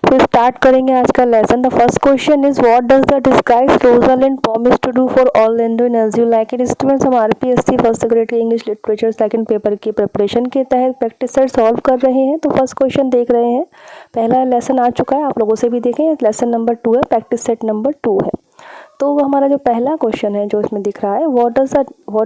तो स्टार्ट करेंगे आज का lesson. The first question is what does the disguised Rosalind promise to do for Orlando in as you like it. Students, हम RPSC first grade के English literature second paper की preparation के तहत practice set solve कर रहे हैं। तो first question देख रहे हैं। पहला लेसन आ चुका है, आप लोगों से भी देखें, लेसन नंबर 2 है, प्रैक्टिस सेट नंबर 2 है। तो हमारा जो पहला क्वेश्चन है जो इसमें दिख रहा है, what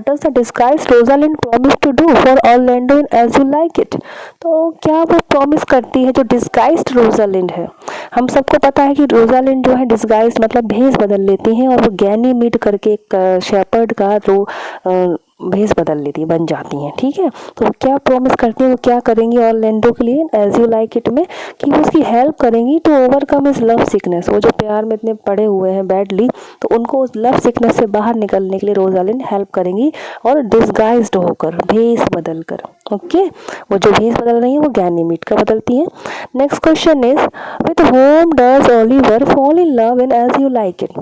does the disguised Rosalind promise to do for Orlando in as you like it. तो क्या वो प्रॉमिस करती है जो डिस्गाइज्ड रोजालिंड है। हम सबको पता है कि रोजालिंड जो है डिस्गाइज्ड मतलब भेष बदल लेती हैं और वो गैनीमीड करके एक शेपर्ड का भेष बदल लेती है, बन जाती हैं। ठीक है, तो क्या प्रॉमिस करती है, वो क्या करेंगी ऑरलैंडो के लिए एज यू लाइक इट में, कि वो उसकी हेल्प करेंगी to overcome his love sickness. वो जो प्यार में इतने पड़े हुए हैं बैडली, तो उनको उस लव सिकनेस से बाहर निकलने के लिए रोजालिंड हेल्प करेंगी, और डिस्गाइज्ड होकर, भेष बदल कर। ओके, वो जो भेष बदल रही है वो गैनीमीड का बदलती है। Next question is with whom does Oliver fall in love in as you like it.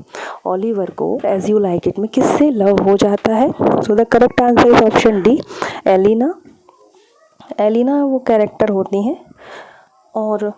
Oliver को एज यू लाइक इट में किससे लव हो जाता है। So the correct answer is option D, Aliena. Aliena वो कैरेक्टर होती हैं। और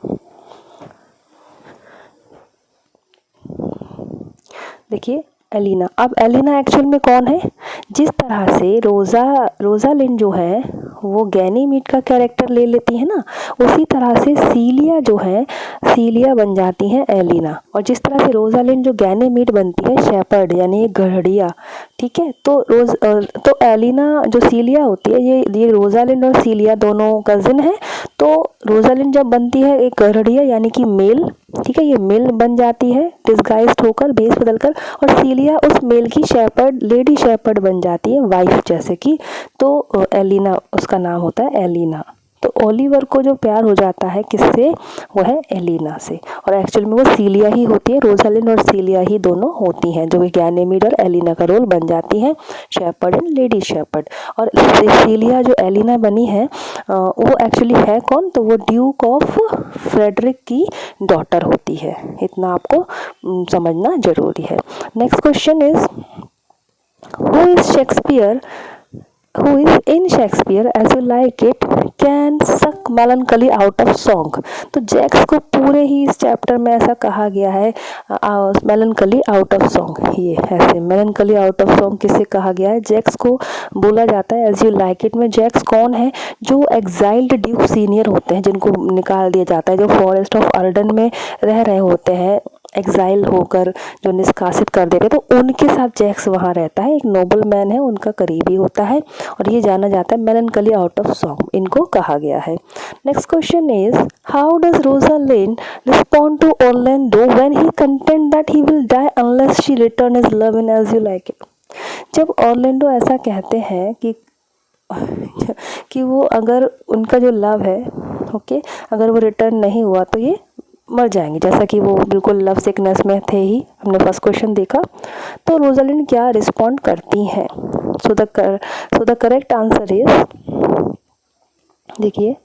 देखिए एलिना, अब एलिना एक्चुअल में कौन है। जिस तरह से रोजालिंड जो है वो गैनीमीड का कैरेक्टर ले लेती है ना, उसी तरह से सीलिया जो है, सीलिया बन जाती है एलिना। और जिस तरह से रोजालिंड जो गैनीमीड बनती है शेपर्ड यानी गड़हड़िया। ठीक है, तो एलिना जो सीलिया होती है, ये रोजालिंड और सीलिया दोनों कजिन है। तो रोजालिंड जब बनती है एक गड़हड़िया यानी कि मेल, ठीक है, ये मेल बन जाती है डिस्गाइज्ड होकर, भेष बदलकर, और सीलिया उस मेल की शेपर्ड, लेडी शेपर्ड बन जाती है, वाइफ जैसे कि। तो एलिना उसका नाम होता है, एलिना। तो ओलिवर को जो प्यार हो जाता है किससे, वो है एलिना से। और एक्चुअल में वो सीलिया ही होती है, रोजालिंड और सीलिया ही दोनों होती हैं, जो कि गैनीमीड और एलिना का रोल बन जाती हैं, शेपर्ड एंड लेडी शेपर्ड। और सीलिया जो एलिना बनी है वो एक्चुअली है कौन, तो वो ड्यूक ऑफ फ्रेडरिक की डॉटर होती है। इतना आपको समझना जरूरी है। Next question is who is Shakespeare, who is in Shakespeare as you like it can suck melancholy out of song। तो जैक्स को पूरे ही इस चैप्टर में ऐसा कहा गया है, melancholy out of song। ये ऐसे melancholy out of song किसे कहा गया है, जैक्स को बोला जाता है as you like it में। जैक्स कौन है, जो एग्जाइल्ड ड्यूक सीनियर होते हैं, जिनको निकाल दिया जाता है, जो फॉरेस्ट ऑफ अर्डन में रह रहे होते हैं एग्जाइल होकर, जो निष्कासित कर देते, तो उनके साथ जैक्स वहाँ रहता है। एक नोबल मैन है, उनका करीबी होता है, और ये जाना जाता है मेलनकली आउट ऑफ सॉन्ग, इनको कहा गया है। Next question is how does Rosalind respond to Orlando when he content that he will die unless she return his love in as you like it. जब ऑरलैंडो ऐसा कहते हैं कि वो अगर उनका जो लव है, ओके, अगर वो रिटर्न नहीं हुआ तो ये मर जाएंगे, जैसा कि वो बिल्कुल लव सिकनेस में थे ही, हमने फर्स्ट क्वेश्चन देखा। तो रोजालिंड क्या रिस्पॉन्ड करती हैं। So the correct answer is, देखिए,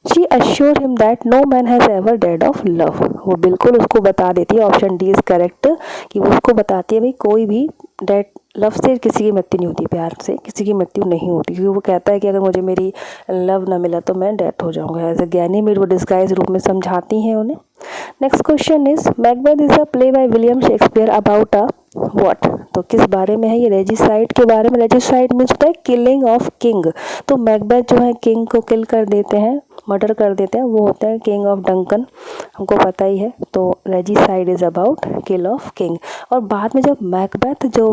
she assure him that no man has ever dead of love. वो बिल्कुल उसको बता देती है, ऑप्शन डी इज करेक्ट, कि वो उसको बताती है भाई कोई भी डेड लव से किसी की मृत्यु नहीं होती, प्यार से किसी की मृत्यु नहीं होती, क्योंकि वो कहता है कि अगर मुझे मेरी लव ना मिला तो मैं डेथ हो जाऊंगा। एज ए गैनीमीड वो डिस्गाइज रूप में समझाती हैं उन्हें। Next question is Macbeth is a play by William Shakespeare about a what. तो किस बारे में है ये, रेजिसाइड के बारे में। रेजिसाइड मीन्स होता है किलिंग ऑफ किंग। तो मैकबेथ जो है किंग को किल कर देते हैं, मर्डर कर देते हैं, वो होते हैं किंग ऑफ डंकन, हमको पता ही है। तो regicide is about kill of king. और बाद में जब मैकबेथ जो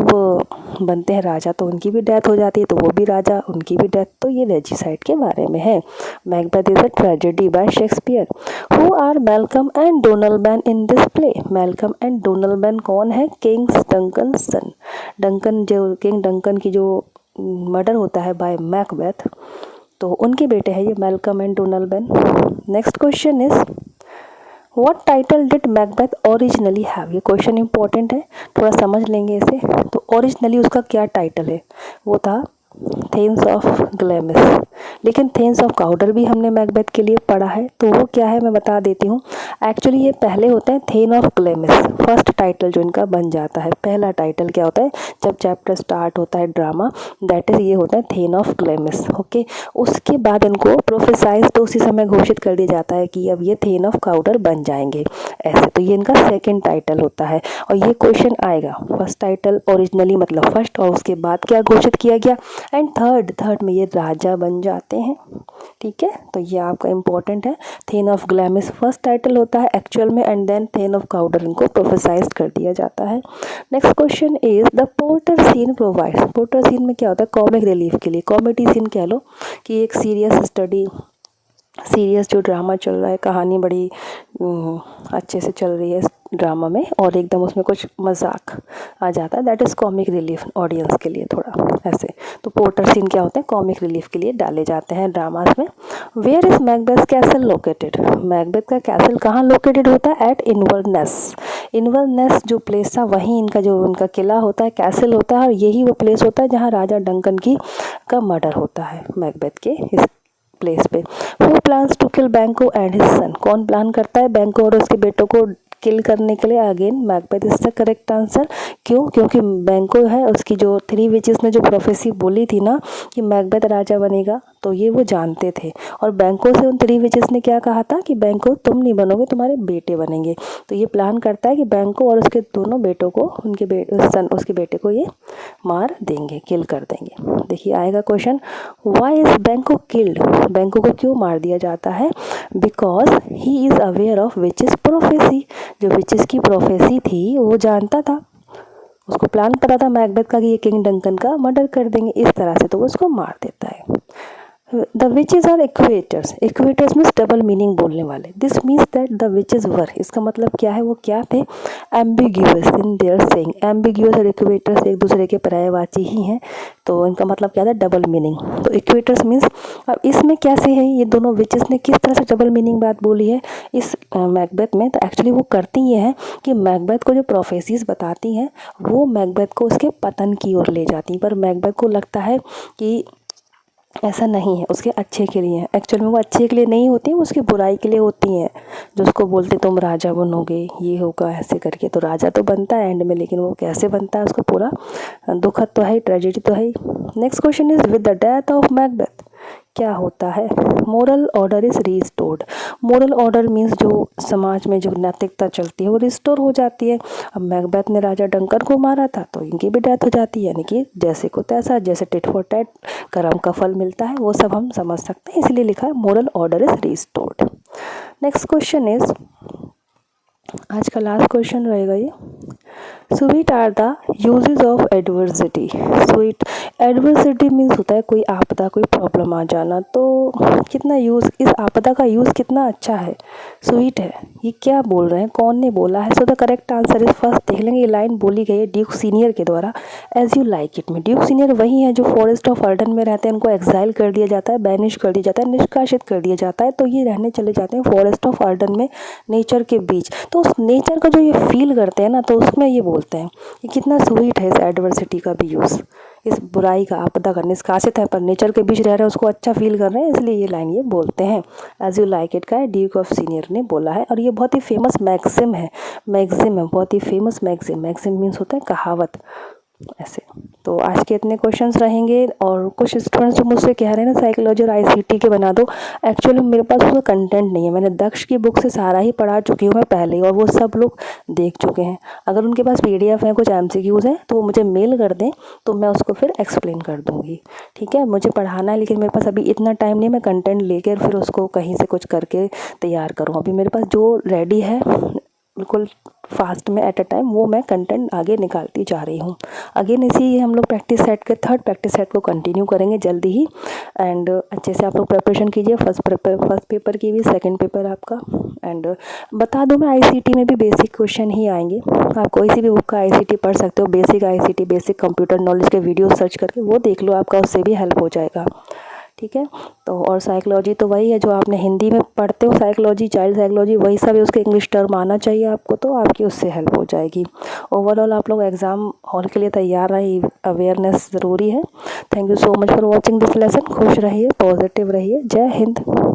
बनते हैं राजा, तो उनकी भी डेथ हो जाती है, तो वो भी राजा, उनकी भी डेथ। तो ये रेजिसाइड के बारे में है। Macbeth is a tragedy by Shakespeare. Who are Malcolm and Donalbain in this play. Malcolm and Donalbain कौन है, किंग्स डंकन सन। डंकन जो किंग डंकन की जो मर्डर होता है बाय मैकबेथ, तो उनके बेटे हैं ये Malcolm and Donalbain. Next question is what title did Macbeth originally have. ये क्वेश्चन इंपॉर्टेंट है, थोड़ा समझ लेंगे इसे। तो ओरिजिनली उसका क्या टाइटल है, वो था द क्वीन ऑफ थेन्स ऑफ ग्लैमिस। लेकिन थेन्स ऑफ काउडर भी हमने मैकबेथ के लिए पढ़ा है, तो वो क्या है मैं बता देती हूँ। एक्चुअली ये पहले होता है thane of Glamis, first title जो इनका बन जाता है। पहला टाइटल क्या होता है जब चैप्टर स्टार्ट होता है ड्रामा, दैट इज ये होता है थेन ऑफ ग्लैमिस। ओके, उसके बाद इनको प्रोफेसाइज तो उसी समय घोषित कर दिया जाता है कि अब ये थेन ऑफ काउडर बन जाएंगे ऐसे। तो ये इनका सेकेंड टाइटल होता है और ये क्वेश्चन आएगा। फर्स्ट टाइटल ओरिजिनली मतलब फर्स्ट, और उसके बाद क्या घोषित किया गया। एंड थर्ड में ये राजा बन जाते हैं। ठीक है, तो ये आपका इंपॉर्टेंट है। Thane of Glamis first title होता है एक्चुअल में, and then thane of Cawdor इनको प्रोफेसाइज कर दिया जाता है। Next question is the porter scene provides. Porter scene में क्या होता है कॉमिक रिलीफ के लिए, कॉमेडी सीन कह लो कि एक सीरियस स्टडी, सीरियस जो ड्रामा चल रहा है, कहानी बड़ी अच्छे से चल रही है इस ड्रामा में और एकदम उसमें कुछ मजाक आ जाता है, that is comic relief audience के लिए थोड़ा ऐसे। तो पोर्टर सीन क्या होते हैं कॉमिक रिलीफ के लिए डाले जाते हैं ड्रामास में। Where is Macbeth castle located. Macbeth का कैसल कहाँ लोकेटेड होता है, एट इन्वर्नेस। इन्वर्नेस जो प्लेस था वहीं इनका जो उनका किला होता है, कैसल होता है, और यही वो प्लेस होता है जहाँ राजा डंकन का मर्डर होता है मैकबेथ के इस प्लेस पे। हु प्लान्स टू किल बैंको एंड हिज सन। कौन प्लान करता है बैंको और उसके बेटों को किल करने के लिए। Again Macbeth is the correct answer. क्यों, क्योंकि बैंको है उसकी जो 3 विचेस ने जो प्रोफेसी बोली थी ना कि मैकबेथ राजा बनेगा, तो ये वो जानते थे। और बैंको से उन 3 विचेस ने क्या कहा था कि बैंको तुम नहीं बनोगे, तुम्हारे बेटे बनेंगे। तो ये प्लान करता है कि बैंको और उसके दोनों बेटों को उसके बेटे को ये मार देंगे, किल कर देंगे। देखिए आएगा क्वेश्चन, व्हाई इज बैंको किल्ड। बैंको को क्यों मार दिया जाता है, because he is aware of witches prophecy. जो विचेस की प्रोफेसी थी वो जानता था, उसको प्लान पता था मैकबेथ का कि ये किंग डंकन का मर्डर कर देंगे इस तरह से, तो वो उसको मार देता है। The witches are equivocators. Equivocators means double meaning बोलने वाले। This means that the witches were, इसका मतलब क्या है, वो क्या थे, ambiguous in their saying. Ambiguous और इक्वेटर्स एक दूसरे के पर्यायवाची ही हैं, तो इनका मतलब क्या था डबल मीनिंग। तो इक्वेटर्स मीन्स, अब इसमें कैसे है ये दोनों विचेस ने किस तरह से डबल मीनिंग बात बोली है इस मैकबेथ में। तो एक्चुअली वो करती ये हैं कि मैकबेथ को जो प्रोफेसीज बताती हैं वो मैकबेथ को उसके पतन की ओर ले जाती हैं, पर मैकबेथ को लगता है कि ऐसा नहीं है, उसके अच्छे के लिए है। एक्चुअल में वो अच्छे के लिए नहीं होती, वो उसकी बुराई के लिए होती हैं। जो उसको बोलते तुम राजा बनोगे, ये होगा ऐसे करके, तो राजा तो बनता है एंड में, लेकिन वो कैसे बनता है उसको पूरा दुखद तो है, ट्रेजेडी तो है। Next question is with the death of Macbeth क्या होता है, moral order is restored. Moral order means जो समाज में जो नैतिकता चलती है वो रिस्टोर हो जाती है। अब मैकबेथ ने राजा डंकन को मारा था तो इनकी भी डेथ हो जाती है, यानी कि जैसे को तैसा, जैसे टिट फॉर टैट कर्म का फल मिलता है, वो सब हम समझ सकते हैं, इसलिए लिखा है moral order is restored. Next question is, आज का लास्ट क्वेश्चन रहेगा ये, sweet are the uses of adversity. Sweet, adversity means होता है कोई आपदा, कोई प्रॉब्लम आ जाना, तो कितना यूज़, इस आपदा का यूज़ कितना अच्छा है, स्वीट है। ये क्या बोल रहे हैं, कौन ने बोला है। So the correct answer is, first देख लेंगे, ये लाइन बोली गई है ड्यूक सीनियर के द्वारा एज यू लाइक इट में। ड्यूक सीनियर वही है जो फॉरेस्ट ऑफ अर्डन में रहते हैं, उनको एक्साइल कर दिया जाता है, बैनिश कर दिया जाता है, निष्कासित कर दिया जाता है, तो ये रहने चले जाते हैं फॉरेस्ट ऑफ अर्डन में नेचर के बीच। तो उस नेचर का जो ये फील करते हैं ना, तो उसमें ये बोलते हैं कि कितना स्वीट है इस एडवर्सिटी का भी यूज़, इस बुराई का, आपदा का, निष्कासित है पर नेचर के बीच रह रहे हैं, उसको अच्छा फील कर रहे हैं, इसलिए ये लाइन ये बोलते हैं। एज यू लाइक इट का है, ड्यूक ऑफ सीनियर ने बोला है, और ये बहुत ही फेमस मैक्सिम है। मैक्सिम है, बहुत ही फेमस मैक्सिम। मैक्सिम मीन्स होता है कहावत ऐसे। तो आज के इतने क्वेश्चंस रहेंगे, और कुछ स्टूडेंट्स जो मुझसे कह रहे हैं ना साइकोलॉजी और आईसीटी के बना दो, एक्चुअली मेरे पास उसका कंटेंट नहीं है। मैंने दक्ष की बुक से सारा ही पढ़ा चुकी हूँ मैं पहले ही, और वो सब लोग देख चुके हैं। अगर उनके पास पीडीएफ है, कुछ एमसीक्यूज़ हैं, तो वो मुझे मेल कर दें तो मैं उसको फिर एक्सप्लेन कर दूँगी। ठीक है, मुझे पढ़ाना है, लेकिन मेरे पास अभी इतना टाइम नहीं, मैं कंटेंट लेकर फिर उसको कहीं से कुछ करके तैयार करूँ। अभी मेरे पास जो रेडी है बिल्कुल फास्ट में एट अ टाइम, वो मैं कंटेंट आगे निकालती जा रही हूँ। अगेन इसी हम लोग प्रैक्टिस सेट के थर्ड प्रैक्टिस सेट को कंटिन्यू करेंगे जल्दी ही। एंड अच्छे से आप लोग प्रिपरेशन कीजिए, फर्स्ट पेपर की भी, सेकंड पेपर आपका। एंड बता दूँ मैं, आईसीटी में भी बेसिक क्वेश्चन ही आएंगे। आप कोई सी भी बुक का आईसीटी पढ़ सकते हो, basic ICT, basic computer knowledge के वीडियो सर्च करके वो देख लो, आपका उससे भी हेल्प हो जाएगा। ठीक है। तो और साइकोलॉजी तो वही है जो आपने हिंदी में पढ़ते हो, साइकोलॉजी, चाइल्ड साइकोलॉजी, वही सब है, उसके इंग्लिश टर्म आना चाहिए आपको, तो आपकी उससे हेल्प हो जाएगी। ओवरऑल आप लोग एग्ज़ाम हॉल के लिए तैयार रहिए, अवेयरनेस ज़रूरी है। Thank you so much for watching this lesson. खुश रहिए, पॉजिटिव रहिए। जय हिंद।